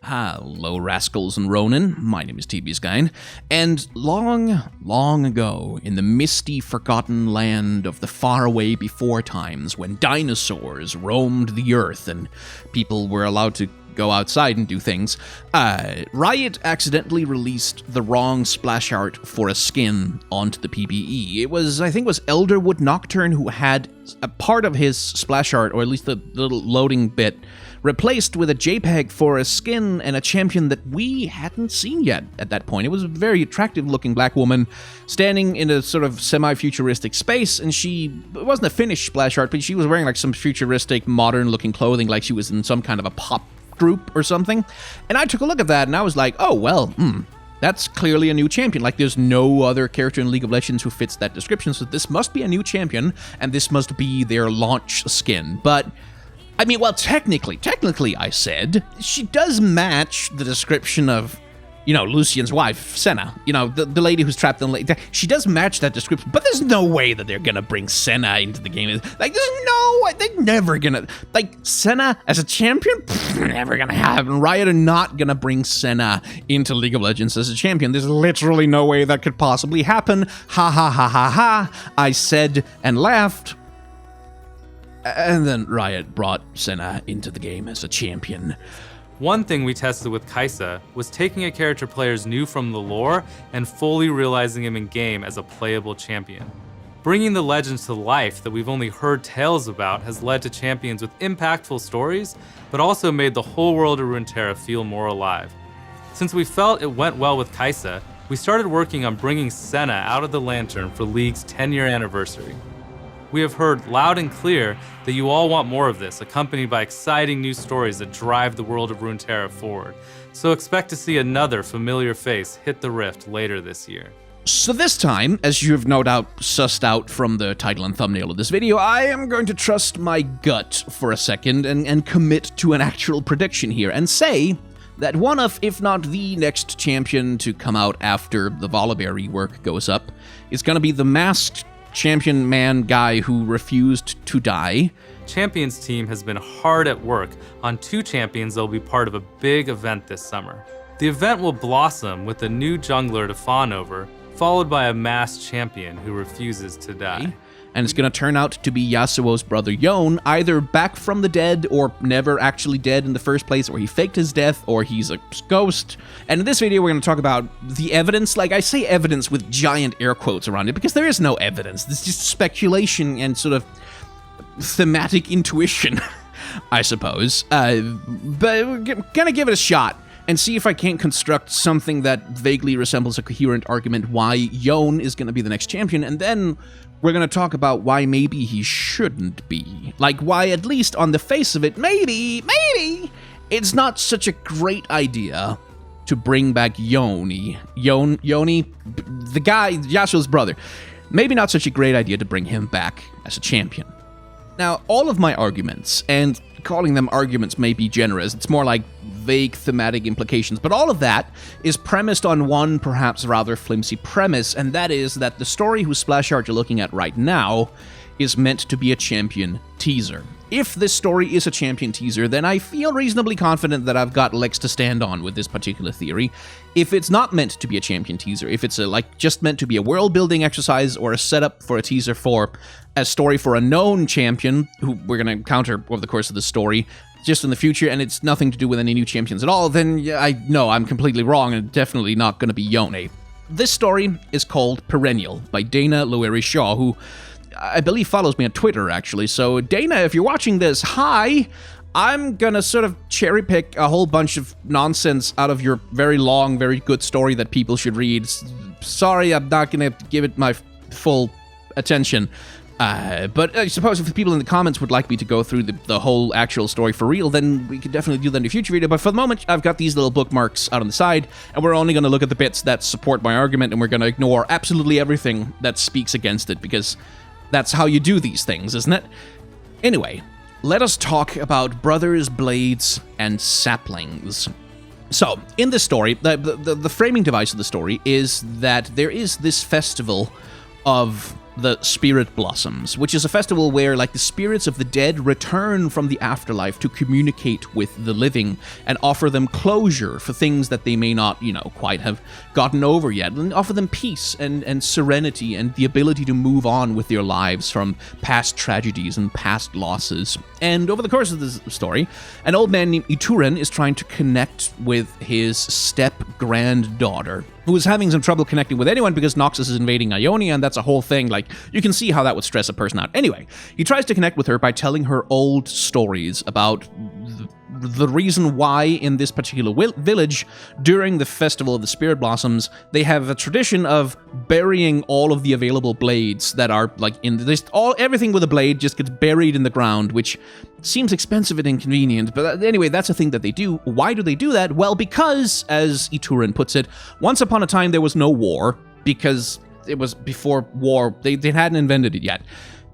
Hello, rascals and Ronin. My name is TBSguy, and long ago, in the misty, forgotten land of the faraway before times, when dinosaurs roamed the earth and people were allowed to go outside and do things, Riot accidentally released the wrong splash art for a skin onto the PBE. I think it was Elderwood Nocturne who had a part of his splash art, or at least the little loading bit, replaced with a JPEG for a skin and a champion that we hadn't seen yet at that point. It was a very attractive-looking black woman standing in a sort of semi-futuristic space, and it wasn't a finished splash art, but she was wearing like some futuristic, modern-looking clothing, like she was in some kind of a pop group or something. And I took a look at that, and I was like, oh, well, that's clearly a new champion. Like, there's no other character in League of Legends who fits that description, so this must be a new champion, and this must be their launch skin. But I mean, well, technically, I said, she does match the description of, Lucian's wife, Senna. The lady who's trapped in the lake. She does match that description, but there's no way that they're gonna bring Senna into the game. Like, there's no way. They're never gonna, Senna as a champion? Never gonna happen. Riot are not gonna bring Senna into League of Legends as a champion. There's literally no way that could possibly happen. Ha ha ha ha ha. I said and laughed. And then Riot brought Senna into the game as a champion. One thing we tested with Kai'Sa was taking a character players knew from the lore and fully realizing him in game as a playable champion. Bringing the legends to life that we've only heard tales about has led to champions with impactful stories, but also made the whole world of Runeterra feel more alive. Since we felt it went well with Kai'Sa, we started working on bringing Senna out of the Lantern for League's 10-year anniversary. We have heard loud and clear that you all want more of this, accompanied by exciting new stories that drive the world of Runeterra forward. So expect to see another familiar face hit the Rift later this year. So this time, as you've no doubt sussed out from the title and thumbnail of this video, I am going to trust my gut for a second and commit to an actual prediction here and say that one of, if not the next champion to come out after the Volibear rework goes up is going to be the masked champion man guy who refused to die. Champions team has been hard at work on 2 champions that will be part of a big event this summer. The event will blossom with a new jungler to fawn over, followed by a masked champion who refuses to die. And it's going to turn out to be Yasuo's brother Yone, either back from the dead or never actually dead in the first place, or he faked his death, or he's a ghost. And in this video, we're going to talk about the evidence. Like, I say evidence with giant air quotes around it, because there is no evidence. This is just speculation and sort of thematic intuition, I suppose. But we're going to give it a shot and see if I can't construct something that vaguely resembles a coherent argument why Yone is going to be the next champion, and then we're going to talk about why maybe he shouldn't be. Like, why, at least on the face of it, maybe, it's not such a great idea to bring back Yone, the guy, Yasuo's brother. Maybe not such a great idea to bring him back as a champion. Now, all of my arguments, and calling them arguments may be generous, it's more like vague thematic implications, but all of that is premised on one perhaps rather flimsy premise, and that is that the story whose splash art you're looking at right now is meant to be a champion teaser. If this story is a champion teaser, then I feel reasonably confident that I've got legs to stand on with this particular theory. If it's not meant to be a champion teaser, if it's just meant to be a world-building exercise or a setup for a teaser for a story for a known champion, who we're going to encounter over the course of the story, just in the future, and it's nothing to do with any new champions at all, then I know I'm completely wrong and definitely not going to be Yone. This story is called Perennial by Dana Loeri Shaw, who I believe follows me on Twitter, actually. So, Dana, if you're watching this, hi! I'm gonna sort of cherry pick a whole bunch of nonsense out of your very long, very good story that people should read. Sorry, I'm not gonna give it my full attention. But I suppose if the people in the comments would like me to go through the whole actual story for real, then we could definitely do that in a future video. But for the moment, I've got these little bookmarks out on the side, and we're only going to look at the bits that support my argument, and we're going to ignore absolutely everything that speaks against it, because that's how you do these things, isn't it? Anyway, let us talk about brothers, blades, and saplings. So, in this story, the framing device of the story is that there is this festival of the Spirit Blossoms, which is a festival where, like, the spirits of the dead return from the afterlife to communicate with the living and offer them closure for things that they may not, quite have gotten over yet, and offer them peace and serenity and the ability to move on with their lives from past tragedies and past losses. And over the course of this story, an old man named Ituren is trying to connect with his step-granddaughter, who is having some trouble connecting with anyone because Noxus is invading Ionia, and that's a whole thing. Like, you can see how that would stress a person out. Anyway, he tries to connect with her by telling her old stories about the reason why in this particular village, during the Festival of the Spirit Blossoms, they have a tradition of burying all of the available blades that are, like, in this, everything with a blade just gets buried in the ground, which seems expensive and inconvenient, but anyway, that's a thing that they do. Why do they do that? Well, because, as Ituren puts it, once upon a time there was no war, because it was before war, they hadn't invented it yet.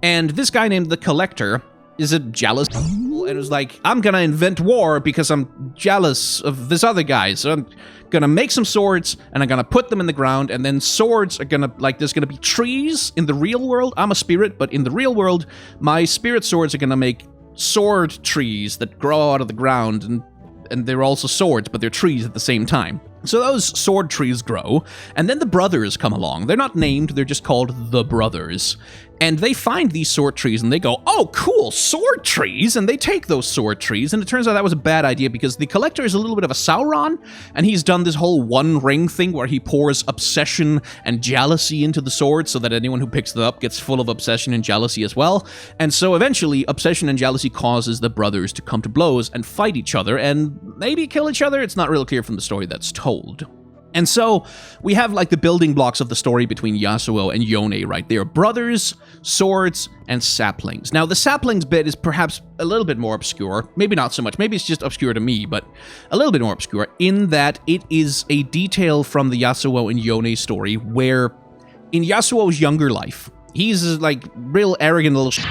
And this guy named the Collector is a jealous and was like, I'm gonna invent war because I'm jealous of this other guy, so I'm gonna make some swords, and I'm gonna put them in the ground, and then swords are gonna, like, there's gonna be trees in the real world. I'm a spirit, but in the real world, my spirit swords are gonna make sword trees that grow out of the ground, and they're also swords, but they're trees at the same time. So those sword trees grow, and then the brothers come along. They're not named, they're just called the brothers. And they find these sword trees, and they go, oh, cool, sword trees! And they take those sword trees, and it turns out that was a bad idea because the Collector is a little bit of a Sauron, and he's done this whole One Ring thing where he pours obsession and jealousy into the sword so that anyone who picks it up gets full of obsession and jealousy as well. And so eventually, obsession and jealousy causes the brothers to come to blows and fight each other, and maybe kill each other. It's not real clear from the story that's told. And so we have, like, the building blocks of the story between Yasuo and Yone right there. Brothers, swords, and saplings. Now, the saplings bit is perhaps a little bit more obscure. Maybe not so much. Maybe it's just obscure to me, but a little bit more obscure in that it is a detail from the Yasuo and Yone story where in Yasuo's younger life, he's, like, real arrogant little shit.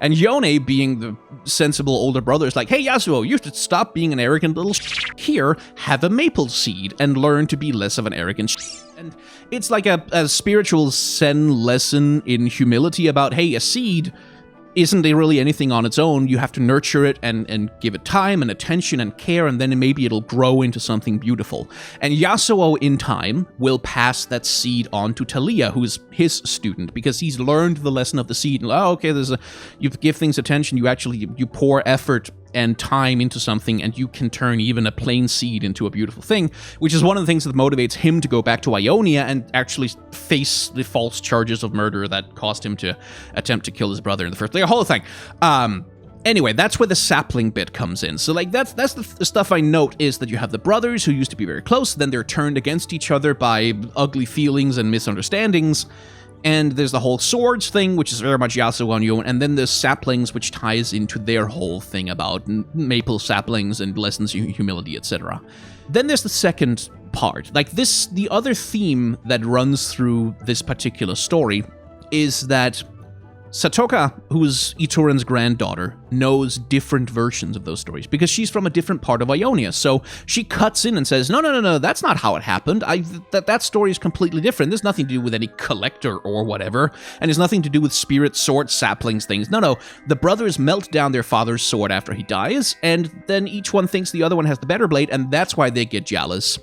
And Yone, being the sensible older brother, is like, hey, Yasuo, you should stop being an arrogant little here, have a maple seed, and learn to be less of an arrogant And it's like a spiritual Zen lesson in humility about, hey, a seed isn't really anything on its own. You have to nurture it and give it time and attention and care, and then maybe it'll grow into something beautiful. And Yasuo, in time, will pass that seed on to Talia, who's his student, because he's learned the lesson of the seed. And, oh, okay, you give things attention, you pour effort and time into something, and you can turn even a plain seed into a beautiful thing, which is one of the things that motivates him to go back to Ionia and actually face the false charges of murder that caused him to attempt to kill his brother in the first place. The whole thing. Anyway, that's where the sapling bit comes in. So, like, that's the stuff I note is that you have the brothers who used to be very close, then they're turned against each other by ugly feelings and misunderstandings. And there's the whole swords thing, which is very much Yasuo and Yone, and then there's saplings, which ties into their whole thing about maple saplings and lessons in humility, etc. Then there's the second part. Like, the other theme that runs through this particular story is that Satoka, who's Ituren's granddaughter, knows different versions of those stories because she's from a different part of Ionia. So she cuts in and says, no, that's not how it happened. That story is completely different. There's nothing to do with any collector or whatever, and it's nothing to do with spirit, sword, saplings, things. No, the brothers melt down their father's sword after he dies, and then each one thinks the other one has the better blade, and that's why they get jealous.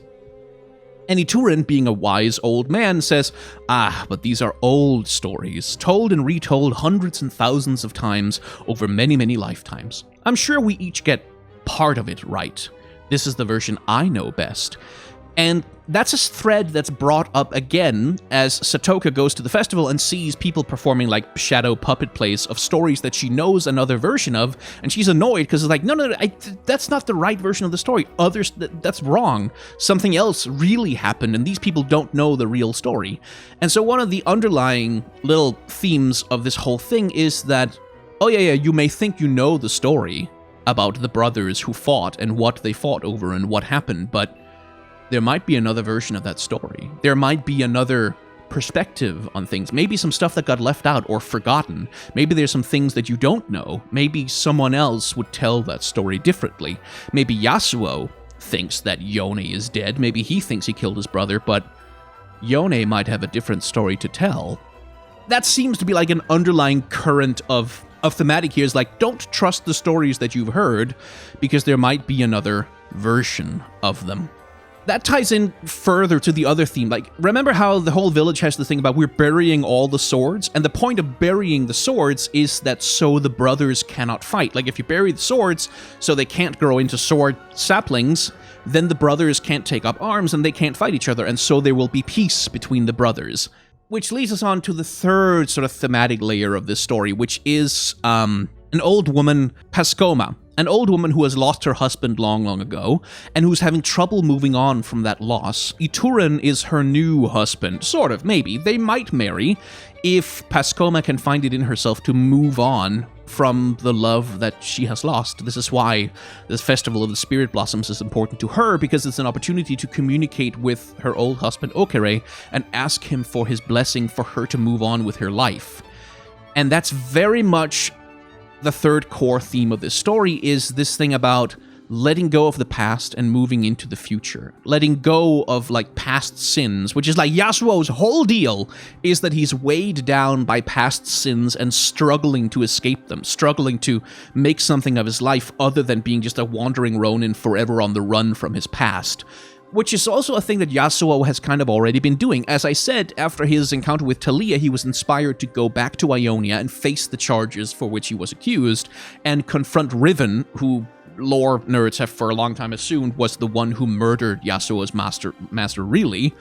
And Ituren, being a wise old man, says, but these are old stories, told and retold hundreds and thousands of times over many, many lifetimes. I'm sure we each get part of it right. This is the version I know best. And that's a thread that's brought up again as Satoka goes to the festival and sees people performing like shadow puppet plays of stories that she knows another version of, and she's annoyed because it's like, no, that's not the right version of the story. That's wrong. Something else really happened, and these people don't know the real story. And so one of the underlying little themes of this whole thing is that, oh yeah, you may think you know the story about the brothers who fought and what they fought over and what happened, but there might be another version of that story. There might be another perspective on things. Maybe some stuff that got left out or forgotten. Maybe there's some things that you don't know. Maybe someone else would tell that story differently. Maybe Yasuo thinks that Yone is dead. Maybe he thinks he killed his brother, but Yone might have a different story to tell. that seems to be like an underlying current of thematic here, is like, don't trust the stories that you've heard, because there might be another version of them. That ties in further to the other theme. Like, remember how the whole village has the thing about we're burying all the swords? And the point of burying the swords is that so the brothers cannot fight. Like, if you bury the swords so they can't grow into sword saplings, then the brothers can't take up arms and they can't fight each other, and so there will be peace between the brothers. Which leads us on to the third sort of thematic layer of this story, which is an old woman, Pascoma. An old woman who has lost her husband long, long ago, and who's having trouble moving on from that loss. Ituran is her new husband. Sort of, maybe. They might marry if Pascoma can find it in herself to move on from the love that she has lost. This is why this Festival of the Spirit Blossoms is important to her, because it's an opportunity to communicate with her old husband Okere and ask him for his blessing for her to move on with her life. And that's very much the third core theme of this story, is this thing about letting go of the past and moving into the future. Letting go of, like, past sins, which is like Yasuo's whole deal, is that he's weighed down by past sins and struggling to escape them, struggling to make something of his life other than being just a wandering Ronin forever on the run from his past. Which is also a thing that Yasuo has kind of already been doing. As I said, after his encounter with Talia, he was inspired to go back to Ionia and face the charges for which he was accused, and confront Riven, who lore nerds have for a long time assumed was the one who murdered Yasuo's master really.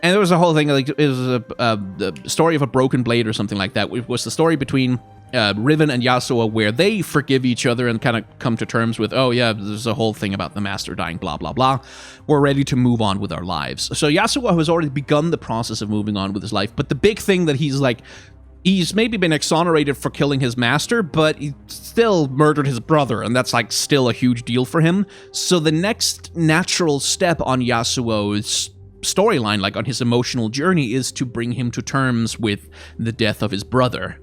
And there was a whole thing, like, it was the story of a broken blade or something like that. It was the story between Riven and Yasuo where they forgive each other and kind of come to terms with, oh yeah, there's a whole thing about the master dying, blah, blah, blah. We're ready to move on with our lives. So Yasuo has already begun the process of moving on with his life, but the big thing that he's maybe been exonerated for killing his master, but he still murdered his brother, and that's, like, still a huge deal for him. So the next natural step on Yasuo's storyline, like on his emotional journey, is to bring him to terms with the death of his brother,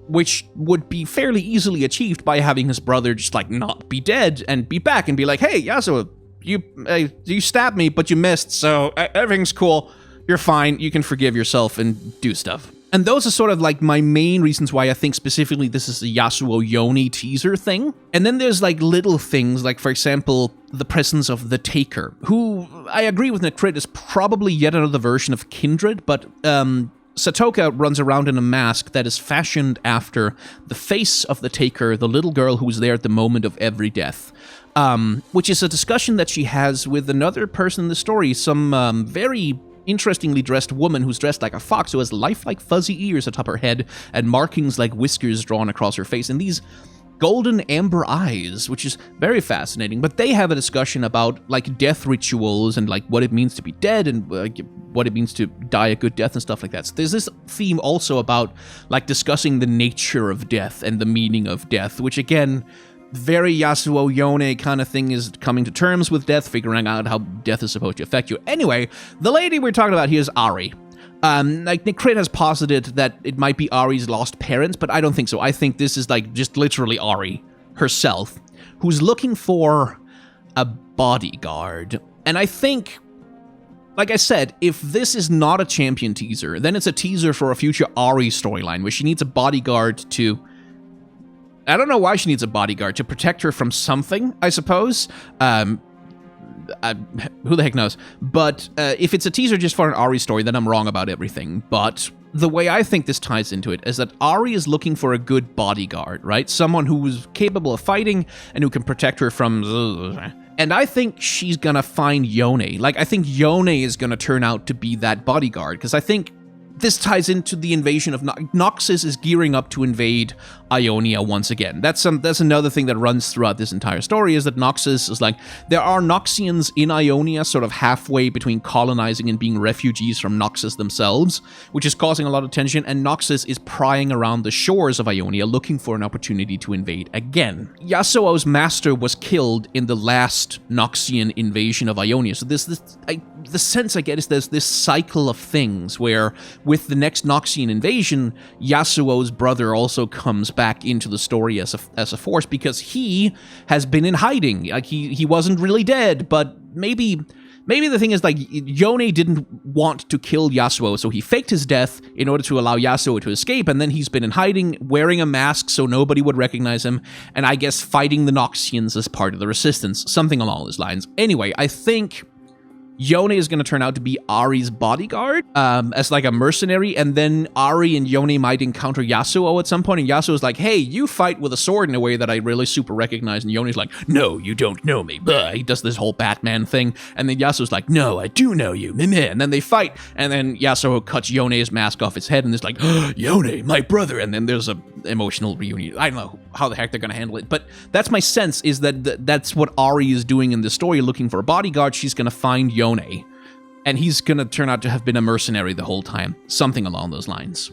which would be fairly easily achieved by having his brother just, like, not be dead and be back and be like, hey, Yasuo, you stabbed me, but you missed, so everything's cool, you're fine, you can forgive yourself and do stuff. And those are sort of like my main reasons why I think specifically this is a Yasuo Yone teaser thing. And then there's, like, little things, like, for example, the presence of the Taker, who I agree with Necrit is probably yet another version of Kindred, but Satoka runs around in a mask that is fashioned after the face of the Taker, the little girl who's there at the moment of every death. Which is a discussion that she has with another person in the story, some very interestingly dressed woman who's dressed like a fox, who has lifelike fuzzy ears atop her head and markings like whiskers drawn across her face, and these golden amber eyes, which is very fascinating. But they have a discussion about, like, death rituals and, like, what it means to be dead and what it means to die a good death and stuff like that. So there's this theme also about, like, discussing the nature of death and the meaning of death, which, again, very Yasuo Yone kind of thing, is coming to terms with death, figuring out how death is supposed to affect you. Anyway, the lady we're talking about here is Ari. Like, Necrit has posited that it might be Ari's lost parents, but I don't think so. I think this is, like, just literally Ari herself, who's looking for a bodyguard. And I think, like I said, if this is not a champion teaser, then it's a teaser for a future Ari storyline, where she needs a bodyguard to... I don't know why she needs a bodyguard, to protect her from something, I suppose. Who the heck knows? But if it's a teaser just for an Ari story, then I'm wrong about everything. But the way I think this ties into it is that Ari is looking for a good bodyguard, right? Someone who's capable of fighting and who can protect her from... And I think she's gonna find Yone. Like, I think Yone is gonna turn out to be that bodyguard, because I think this ties into the invasion of Noxus is gearing up to invade Ionia once again. That's another thing that runs throughout this entire story, is that Noxus is like, there are Noxians in Ionia sort of halfway between colonizing and being refugees from Noxus themselves, which is causing a lot of tension, and Noxus is prying around the shores of Ionia looking for an opportunity to invade again. Yasuo's master was killed in the last Noxian invasion of Ionia, so the sense I get is there's this cycle of things where with the next Noxian invasion, Yasuo's brother also comes back into the story as a force, because he has been in hiding. Like, he wasn't really dead, but maybe maybe the thing is, like, Yone didn't want to kill Yasuo, so he faked his death in order to allow Yasuo to escape, and then he's been in hiding, wearing a mask so nobody would recognize him, and I guess fighting the Noxians as part of the resistance, something along those lines. Anyway, I think Yone is going to turn out to be Ahri's bodyguard, as like a mercenary, and then Ahri and Yone might encounter Yasuo at some point, and Yasuo's like, hey, you fight with a sword in a way that I really super recognize, and Yone's like, no, you don't know me, blah. He does this whole Batman thing, and then Yasuo's like, no, I do know you, meh, and then they fight, and then Yasuo cuts Yone's mask off his head, and it's like, oh, Yone, my brother, and then there's a emotional reunion. I don't know how the heck they're going to handle it, but that's my sense, is that that's what Ahri is doing in the story, looking for a bodyguard. She's going to find Yone, and he's gonna turn out to have been a mercenary the whole time. Something along those lines.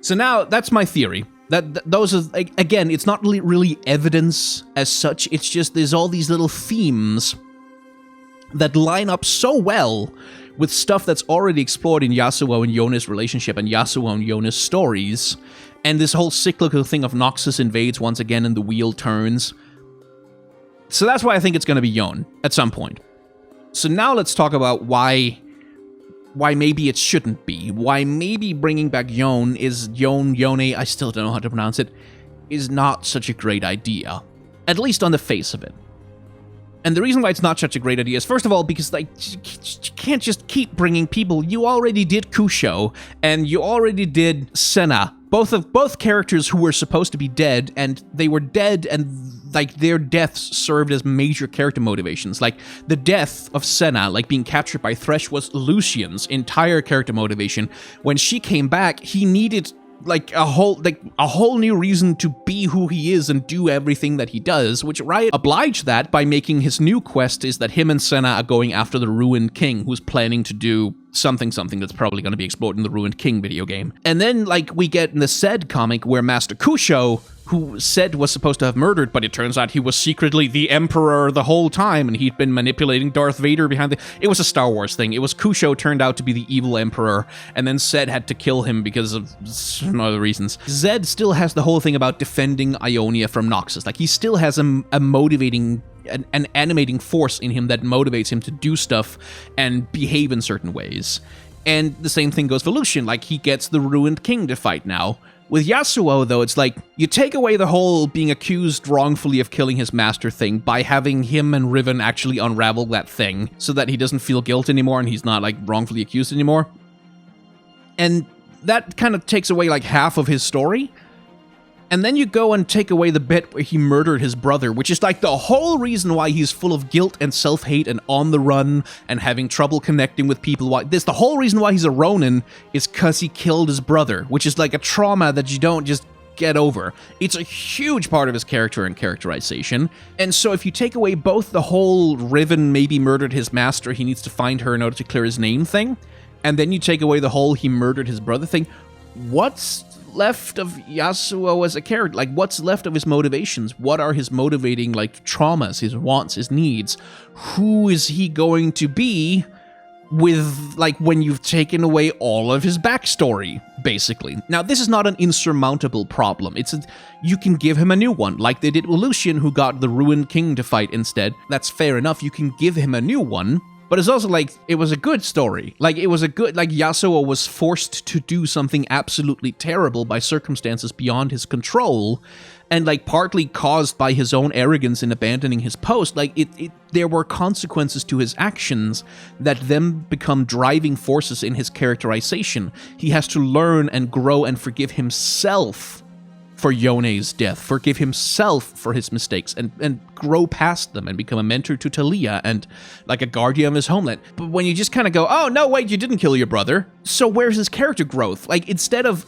So now, that's my theory. Those are, again, it's not really evidence as such, it's just there's all these little themes that line up so well with stuff that's already explored in Yasuo and Yone's relationship and Yasuo and Yone's stories, and this whole cyclical thing of Noxus invades once again and the wheel turns. So that's why I think it's gonna be Yone at some point. So now let's talk about why maybe it shouldn't be. Why maybe bringing back Yone, I still don't know how to pronounce it, is not such a great idea. At least on the face of it. And the reason why it's not such a great idea is, first of all, because like you can't just keep bringing people. You already did Kusho, and you already did Senna. Both characters who were supposed to be dead, and they were dead, and like their deaths served as major character motivations. Like the death of Senna, like being captured by Thresh, was Lucian's entire character motivation. When she came back, he needed like a whole new reason to be who he is and do everything that he does, which Riot obliged that by making his new quest is that him and Senna are going after the Ruined King, who's planning to do something that's probably going to be explored in the Ruined King video game. And then, like, we get in the Zed comic where Master Kusho, who Zed was supposed to have murdered, but it turns out he was secretly the Emperor the whole time, and he'd been manipulating Darth Vader behind the... It was a Star Wars thing. It was Kusho turned out to be the evil Emperor, and then Zed had to kill him because of some other reasons. Zed still has the whole thing about defending Ionia from Noxus. Like, he still has a motivating... An animating force in him that motivates him to do stuff and behave in certain ways. And the same thing goes for Lucian. Like, he gets the Ruined King to fight now. With Yasuo, though, it's like, you take away the whole being accused wrongfully of killing his master thing by having him and Riven actually unravel that thing so that he doesn't feel guilt anymore and he's not, like, wrongfully accused anymore. And that kind of takes away, like, half of his story. And then you go and take away the bit where he murdered his brother, which is like the whole reason why he's full of guilt and self-hate and on the run and having trouble connecting with people. The whole reason why he's a Ronin is because he killed his brother, which is like a trauma that you don't just get over. It's a huge part of his character and characterization. And so if you take away both the whole Riven maybe murdered his master, he needs to find her in order to clear his name thing, and then you take away the whole he murdered his brother thing, what's left of Yasuo as a character? Like, what's left of his motivations? What are his motivating, like, traumas, his wants, his needs? Who is he going to be with, like, when you've taken away all of his backstory, basically? Now, this is not an insurmountable problem. You can give him a new one, like they did with Lucian, who got the Ruined King to fight instead. That's fair enough. You can give him a new one. But it's also like, it was a good story. Like, it was a good, like, Yasuo was forced to do something absolutely terrible by circumstances beyond his control, and, like, partly caused by his own arrogance in abandoning his post. Like, there were consequences to his actions that then become driving forces in his characterization. He has to learn and grow and forgive himself for Yone's death, forgive himself for his mistakes, and grow past them and become a mentor to Talia and like a guardian of his homeland. But when you just kind of go, oh, no, wait, you didn't kill your brother, so where's his character growth? Like, instead of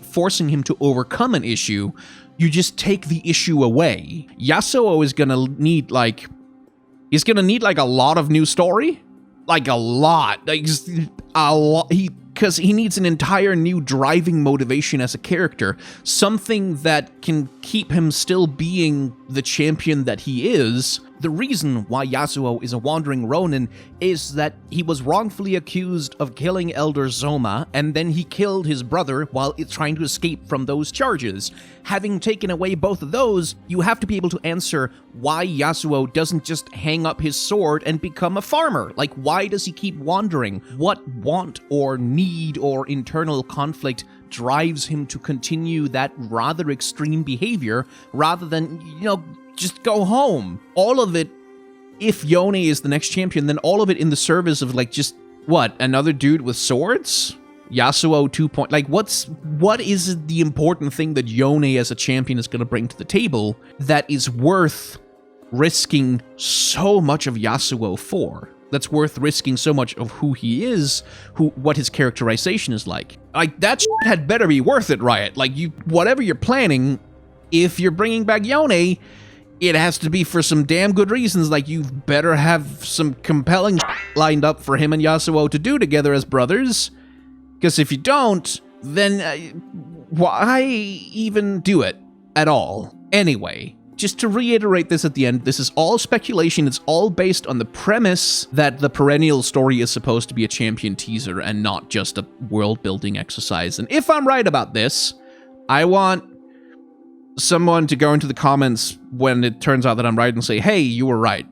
forcing him to overcome an issue, you just take the issue away. Yasuo is gonna need, like, a lot of new story. Like, a lot. Like, a lot. Because he needs an entire new driving motivation as a character, something that can keep him still being the champion that he is, The reason why Yasuo is a wandering Ronin is that he was wrongfully accused of killing Elder Zoma, and then he killed his brother while trying to escape from those charges. Having taken away both of those, you have to be able to answer why Yasuo doesn't just hang up his sword and become a farmer. Like, why does he keep wandering? What want or need or internal conflict drives him to continue that rather extreme behavior rather than, just go home? All of it, if Yone is the next champion, then all of it in the service of, another dude with swords? Yasuo 2. What is the important thing that Yone as a champion is going to bring to the table that is worth risking so much of Yasuo for? That's worth risking so much of who he is, what his characterization is like. That shit had better be worth it, Riot. Whatever you're planning, if you're bringing back Yone, it has to be for some damn good reasons. You better have some compelling lined up for him and Yasuo to do together as brothers. Because if you don't, then why even do it at all? Anyway, just to reiterate this at the end, this is all speculation. It's all based on the premise that the perennial story is supposed to be a champion teaser and not just a world-building exercise. And if I'm right about this, I want someone to go into the comments when it turns out that I'm right and say, hey, you were right.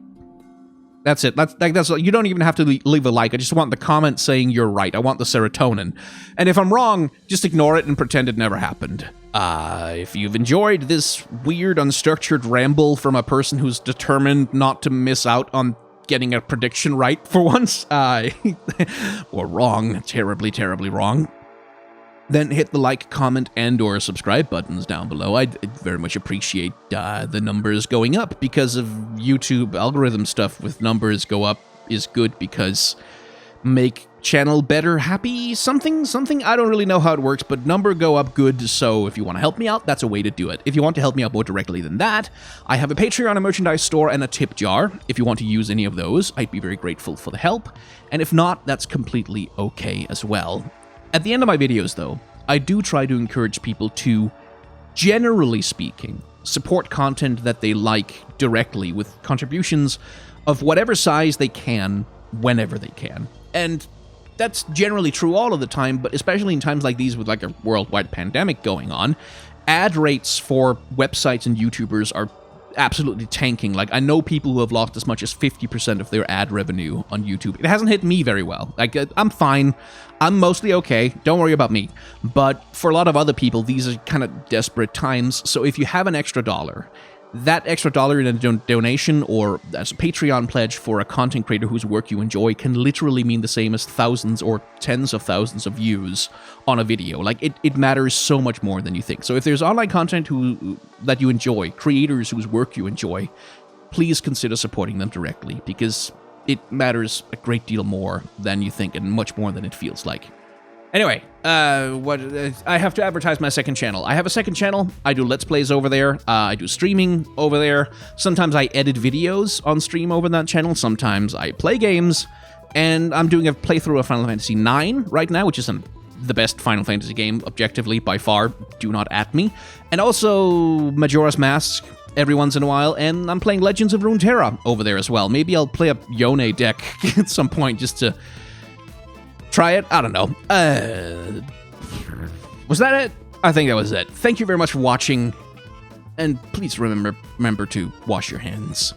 That's it. That's you don't even have to leave a like. I just want the comment saying you're right. I want the serotonin. And if I'm wrong, just ignore it and pretend it never happened. If you've enjoyed this weird, unstructured ramble from a person who's determined not to miss out on getting a prediction right for once, or wrong, terribly, terribly wrong, then hit the like, comment, and or subscribe buttons down below. I'd very much appreciate the numbers going up because of YouTube algorithm stuff. With numbers go up is good because make channel better, happy, something. I don't really know how it works, but number go up good. So if you want to help me out, that's a way to do it. If you want to help me out more directly than that, I have a Patreon, a merchandise store, and a tip jar. If you want to use any of those, I'd be very grateful for the help. And if not, that's completely okay as well. At the end of my videos, though, I do try to encourage people to, generally speaking, support content that they like directly with contributions of whatever size they can, whenever they can. And that's generally true all of the time, but especially in times like these with a worldwide pandemic going on, ad rates for websites and YouTubers are absolutely tanking. I know people who have lost as much as 50% of their ad revenue on YouTube. It hasn't hit me very well. I'm fine. I'm mostly okay. Don't worry about me. But for a lot of other people, these are kind of desperate times. So if you have an extra dollar, that extra dollar in a donation or as a Patreon pledge for a content creator whose work you enjoy can literally mean the same as thousands or tens of thousands of views on a video. It matters so much more than you think. So if there's online content that you enjoy, creators whose work you enjoy, please consider supporting them directly because it matters a great deal more than you think and much more than it feels like. Anyway, I have to advertise my second channel. I have a second channel. I do Let's Plays over there. I do streaming over there. Sometimes I edit videos on stream over that channel. Sometimes I play games. And I'm doing a playthrough of Final Fantasy IX right now, which isn't the best Final Fantasy game, objectively, by far. Do not at me. And also Majora's Mask every once in a while. And I'm playing Legends of Runeterra over there as well. Maybe I'll play a Yone deck at some point just to try it? I don't know. Was that it? I think that was it. Thank you very much for watching, and please remember to wash your hands.